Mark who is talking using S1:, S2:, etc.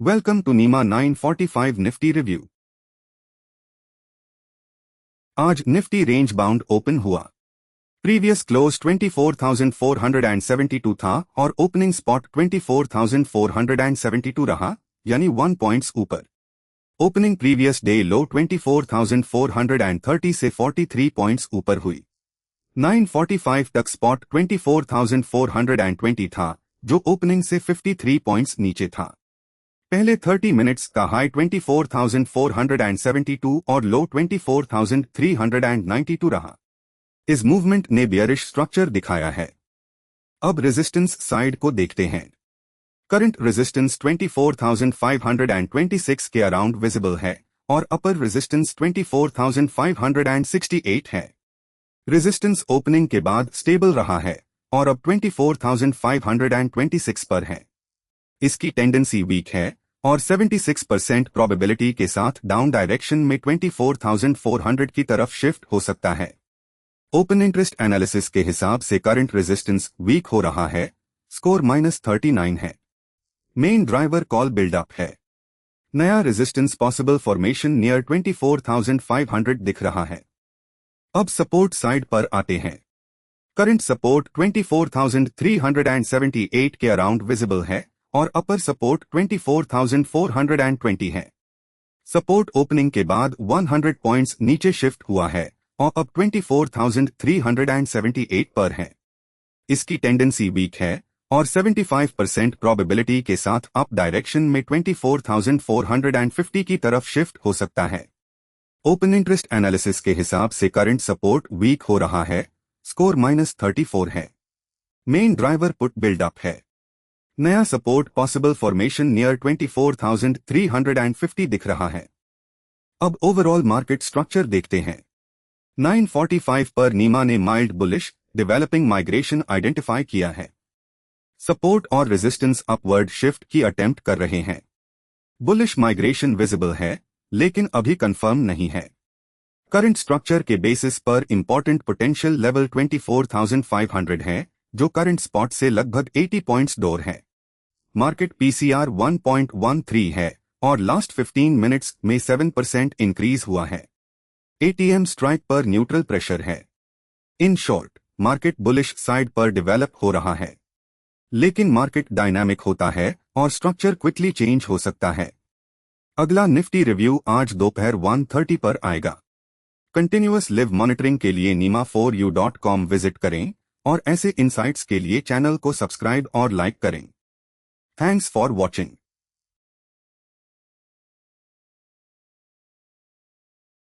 S1: Welcome to Neema 945 Nifty review. आज Nifty range bound open हुआ। Previous close 24,472 था और ओपनिंग स्पॉट 24,472 रहा, यानी 1 पॉइंट्स ऊपर। ओपनिंग प्रीवियस डे लो 24,430 से 43 पॉइंट्स ऊपर हुई। 9:45 तक स्पॉट 24,420 था, जो ओपनिंग से 53 पॉइंट्स नीचे था। पहले 30 मिनट्स का हाई 24,472 और लो 24,392 रहा। इस मूवमेंट ने बियरिश स्ट्रक्चर दिखाया है। अब रेजिस्टेंस साइड को देखते हैं। करंट रेजिस्टेंस 24,526 के अराउंड विजिबल है और अपर रेजिस्टेंस 24,568 है। रेजिस्टेंस ओपनिंग के बाद स्टेबल रहा है और अब 24,526 पर है। इसकी टेंडेंसी वीक है और 76% प्रोबेबिलिटी के साथ डाउन डायरेक्शन में 24,400 की तरफ शिफ्ट हो सकता है। ओपन इंटरेस्ट एनालिसिस के हिसाब से करंट रेजिस्टेंस वीक हो रहा है, स्कोर -39 है। मेन ड्राइवर कॉल बिल्डअप है। नया रेजिस्टेंस पॉसिबल फॉर्मेशन नियर 24,500 दिख रहा है। अब सपोर्ट साइड पर आते हैं। करंट सपोर्ट 24,378 के अराउंड विजिबल है और अपर सपोर्ट 24,420 है। सपोर्ट ओपनिंग के बाद 100 पॉइंट्स नीचे शिफ्ट हुआ है और अब 24,378 पर है। इसकी टेंडेंसी वीक है और 75% प्रोबेबिलिटी के साथ अप डायरेक्शन में 24,450 की तरफ शिफ्ट हो सकता है। ओपन इंटरेस्ट एनालिसिस के हिसाब से करंट सपोर्ट वीक हो रहा है, स्कोर -34 है। मेन ड्राइवर पुट बिल्डअप है। नया सपोर्ट पॉसिबल फॉर्मेशन नियर 24,350 दिख रहा है। अब ओवरऑल मार्केट स्ट्रक्चर देखते हैं। 9:45 पर नीमा ने mild bullish developing migration identify किया है। सपोर्ट और रेजिस्टेंस अपवर्ड शिफ्ट की अटेम्प्ट कर रहे हैं। बुलिश माइग्रेशन विजिबल है, लेकिन अभी कंफर्म नहीं है। करंट स्ट्रक्चर के बेसिस पर इंपॉर्टेंट पोटेंशियल लेवल 24,500 है, जो करंट स्पॉट से लगभग 80 पॉइंट्स दूर है। मार्केट पीसीआर 1.13 है और लास्ट 15 मिनट्स में 7% इंक्रीज हुआ है। एटीएम स्ट्राइक पर न्यूट्रल प्रेशर है। In short, market bullish side पर डेवलप हो रहा है, लेकिन मार्केट डायनामिक होता है और स्ट्रक्चर क्विकली चेंज हो सकता है। अगला निफ्टी रिव्यू आज दोपहर 1:30 पर आएगा। कंटिन्यूअस लिव मॉनिटरिंग के लिए nima4u.com विजिट करें और ऐसे इंसाइट्स के लिए चैनल को सब्सक्राइब और लाइक करें। Thanks for watching.